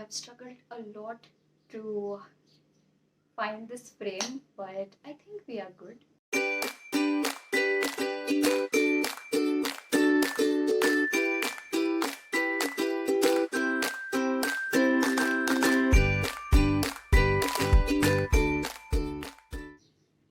have struggled a lot to find this frame, but I think we are good.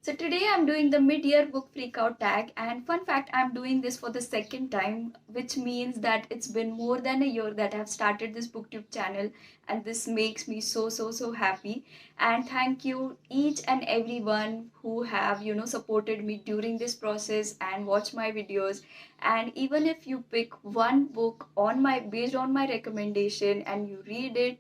So today I'm doing the mid-year book freakout tag, and fun fact, I'm doing this for the second time, which means that it's been more than a year that I've started this booktube channel, and this makes me so happy. And thank you each and everyone who have supported me during this process and watch my videos. And even if you pick one book on my based on my recommendation and you read it,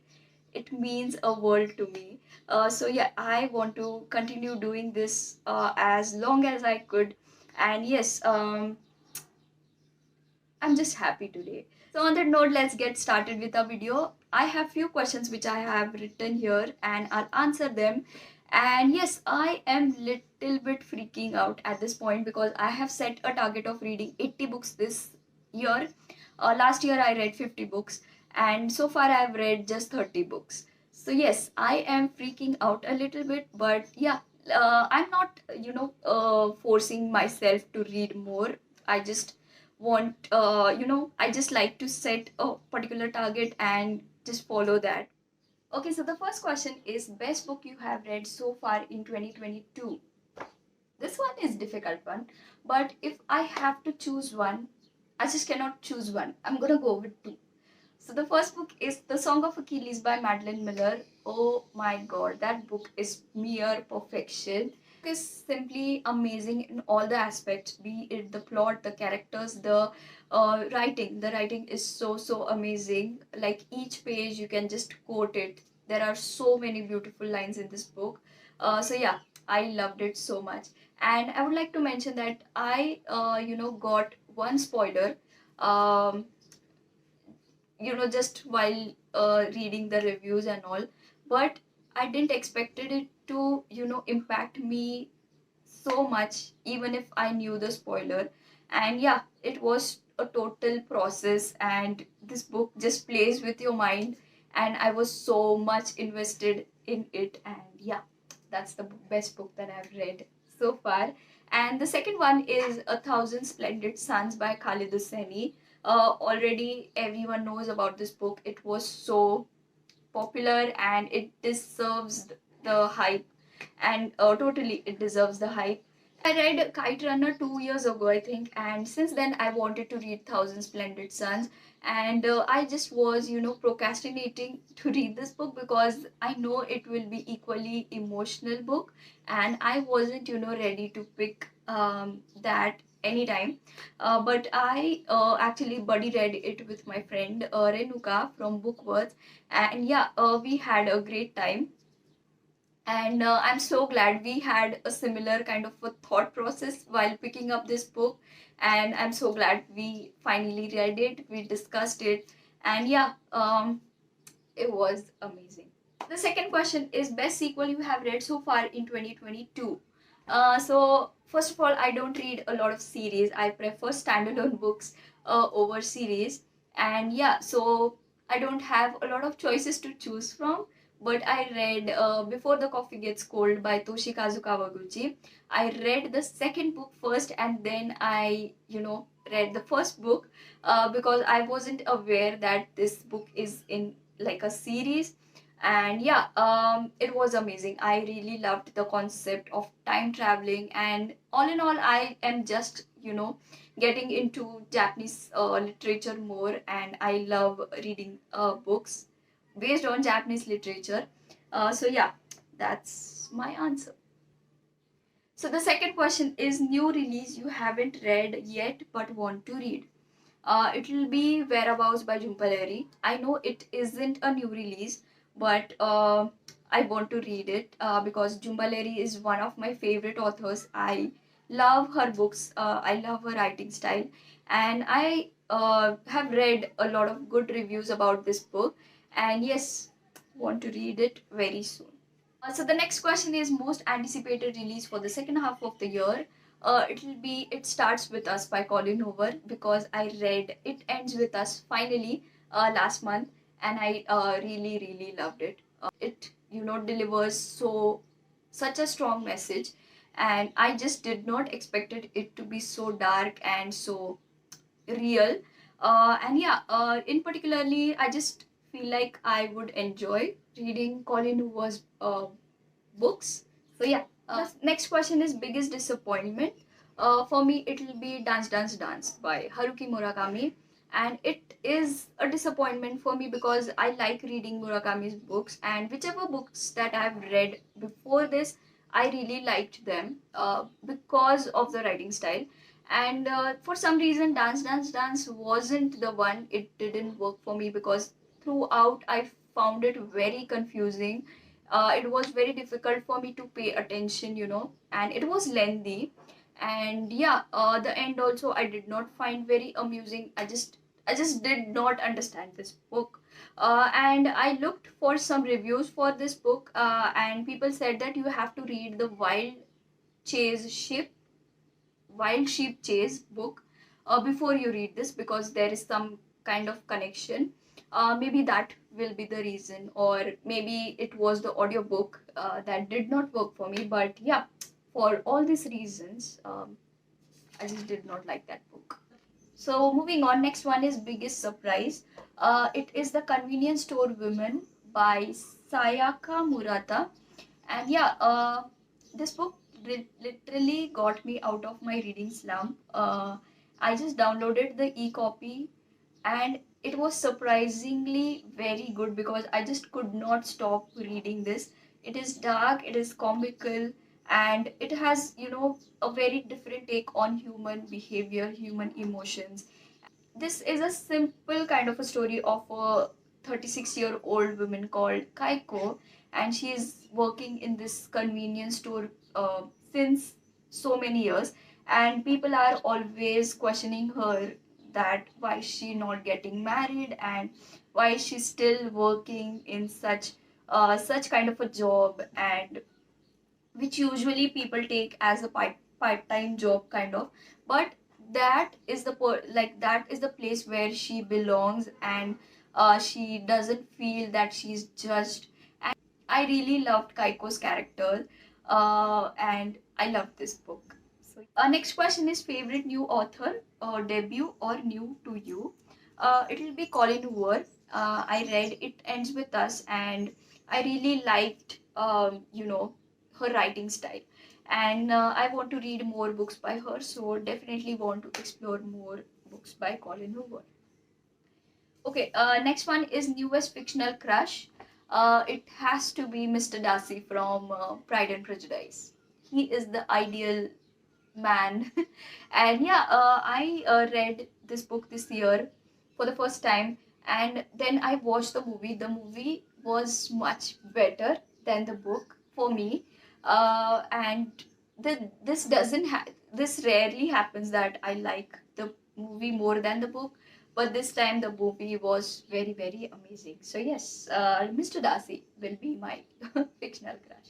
it means a world to me. So yeah, I want to continue doing this as long as I could. And yes, I'm just happy today. So on that note, let's get started with our video. I have few questions which I have written here and I'll answer them. And yes, I am little bit freaking out at this point because I have set a target of reading 80 books this year. Last year I read 50 books and so far I've read just 30 books. So yes, I am freaking out a little bit, but yeah, I'm not, forcing myself to read more. I just want I just like to set a particular target and just follow that. Okay, so the first question is best book you have read so far in 2022. This one is difficult one, but if I have to choose one, I just cannot choose one. I'm gonna go with two. So the first book is The Song of Achilles by Madeline Miller. Oh my god, that book is mere perfection. It is simply amazing in all the aspects, be it the plot, the characters, the writing. The writing is so amazing. Like each page you can just quote it. There are so many beautiful lines in this book. So yeah, I loved it so much. And I would like to mention that I got one spoiler. Um, just while reading the reviews and all, but I didn't expected it to impact me so much even if I knew the spoiler. And yeah, it was a total process and this book just plays with your mind, and I was so much invested in it. And yeah, that's the best book that I've read so far. And the second one is A Thousand Splendid Suns by Khalid Hosseini. Already everyone knows about this book. It was so popular and it deserves the hype, and totally it deserves the hype. I read Kite Runner 2 years ago, I think, and since then I wanted to read Thousand Splendid Suns, and I just was, procrastinating to read this book because I know it will be equally emotional book, and I wasn't, ready to pick that anytime. But I actually buddy read it with my friend Renuka from Bookworth, and yeah, we had a great time. And I'm so glad we had a similar kind of a thought process while picking up this book. And I'm so glad we finally read it, we discussed it, and yeah, it was amazing. The second question is best sequel you have read so far in 2022. So first of all, I don't read a lot of series. I prefer standalone books over series. And yeah, so I don't have a lot of choices to choose from. But I read Before the Coffee Gets Cold by Toshikazu Kawaguchi. I read the second book first and then I, read the first book because I wasn't aware that this book is in like a series. And yeah, it was amazing. I really loved the concept of time traveling, and all in all I am just getting into Japanese literature more, and I love reading books based on Japanese literature. So yeah, that's my answer. So the second question is new release you haven't read yet but want to read. It will be Whereabouts by Jhumpa. I know it isn't a new release, but I want to read it because Jhumpa is one of my favorite authors. I love her books. I love her writing style, and I have read a lot of good reviews about this book. And yes, want to read it very soon. So the next question is most anticipated release for the second half of the year. It'll be It Starts With Us by Colin Hoover because I read It Ends With Us finally last month, and I really loved it. It delivers such a strong message, and I just did not expected it to be so dark and so real. And yeah, in particularly, I just feel like I would enjoy reading Colin Hoover's books. So yeah, the next question is biggest disappointment. For me, it will be Dance Dance Dance by Haruki Murakami, and it is a disappointment for me because I like reading Murakami's books, and whichever books that I've read before this, I really liked them because of the writing style. And for some reason, Dance Dance Dance wasn't the one. It didn't work for me because throughout I found it very confusing. It was very difficult for me to pay attention, and it was lengthy. And yeah, the end also I did not find very amusing. I just did not understand this book. And I looked for some reviews for this book, and people said that you have to read the Chase Ship Wild Sheep Chase book before you read this, because there is some kind of connection. Maybe that will be the reason, or maybe it was the audiobook that did not work for me. But yeah, for all these reasons, I just did not like that book. So moving on, next one is biggest surprise. It is The Convenience Store Women by Sayaka Murata. And yeah, this book literally got me out of my reading slump. I just downloaded the e-copy, and it was surprisingly very good because I just could not stop reading this. It is dark, it is comical, and it has, a very different take on human behavior, human emotions. This is a simple kind of a story of a 36-year-old woman called Kaiko, and she is working in this convenience store since so many years, and people are always questioning her that why she not getting married and why she's still working in such kind of a job, and which usually people take as a part-time job kind of. But that is the place where she belongs, and she doesn't feel that she's judged. And I really loved Kaiko's character, and I loved this book. So next question is favorite new author, debut or new to you. It will be Colin Hoover. I read It Ends With Us, and I really liked her writing style, and I want to read more books by her, so definitely want to explore more books by Colin Hoover. Okay, next one is newest fictional crush. It has to be Mr. Darcy from Pride and Prejudice. He is the ideal man. And yeah, I read this book this year for the first time, and then I watched the movie. The movie was much better than the book for me. And this doesn't this rarely happens that I like the movie more than the book, but this time the movie was very amazing. So yes, Mr. Darcy will be my fictional crush.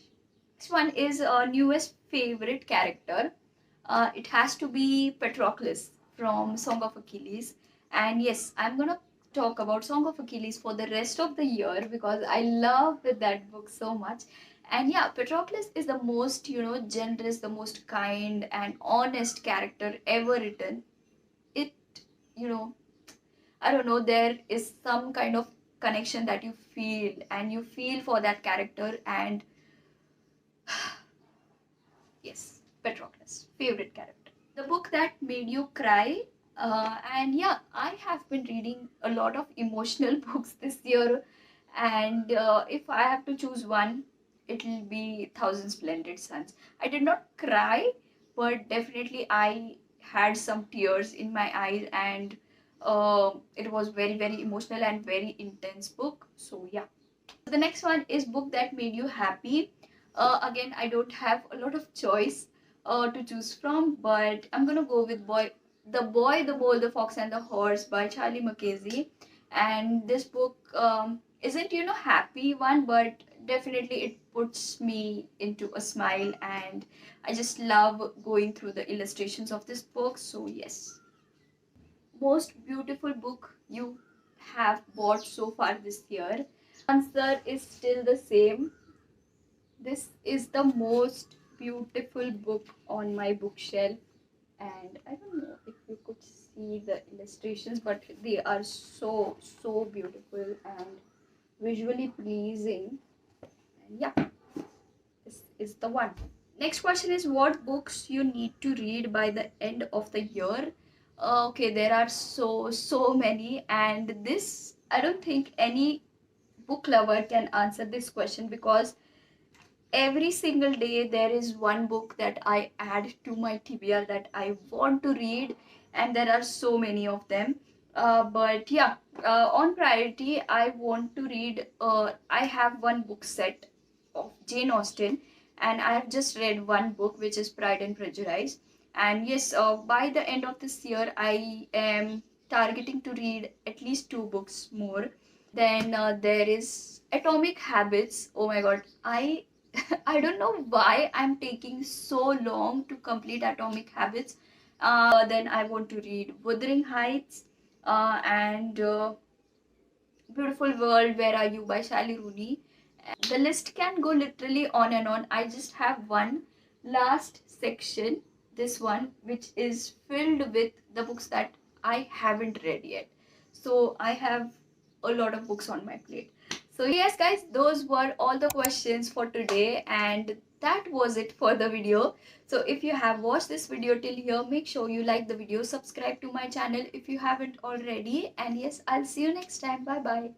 Next one is newest favorite character. It has to be Patroclus from Song of Achilles. And yes, I'm gonna talk about Song of Achilles for the rest of the year because I love that book so much. And yeah, Patroclus is the most, generous, the most kind and honest character ever written. It, you know, I don't know, there is some kind of connection that you feel, and you feel for that character. And yes, Patroclus, favorite character. The book that made you cry. And yeah, I have been reading a lot of emotional books this year, and if I have to choose one, it will be Thousand Splendid Suns. I did not cry, but definitely I had some tears in my eyes, and it was very emotional and very intense book. So yeah. So the next one is book that made you happy. Again, I don't have a lot of choice to choose from, but I'm gonna go with Boy, the Bull, the Fox, and the Horse by Charlie Mackesy. And this book isn't happy one, but definitely it puts me into a smile, and I just love going through the illustrations of this book. So yes, most beautiful book you have bought so far this year. Answer is still the same. This is the most beautiful book on my bookshelf, and I don't know if you could see the illustrations, but they are so beautiful and visually pleasing. And yeah, this is the one. Next question is, what books you need to read by the end of the year? Okay, there are so many, and this I don't think any book lover can answer this question, because every single day there is one book that I add to my TBR that I want to read, and there are so many of them. But yeah, on priority, I want to read. I have one book set of Jane Austen, and I have just read one book, which is Pride and Prejudice. And yes, by the end of this year, I am targeting to read at least two books more. Then there is Atomic Habits. Oh my god, I don't know why I'm taking so long to complete Atomic Habits. Then I want to read Wuthering Heights, and Beautiful World, Where Are You by Sally Rooney. The list can go literally on and on. I just have one last section, this one, which is filled with the books that I haven't read yet. So I have a lot of books on my plate. So yes guys, those were all the questions for today, and that was it for the video. So if you have watched this video till here, make sure you like the video, subscribe to my channel if you haven't already, and yes, I'll see you next time. Bye bye.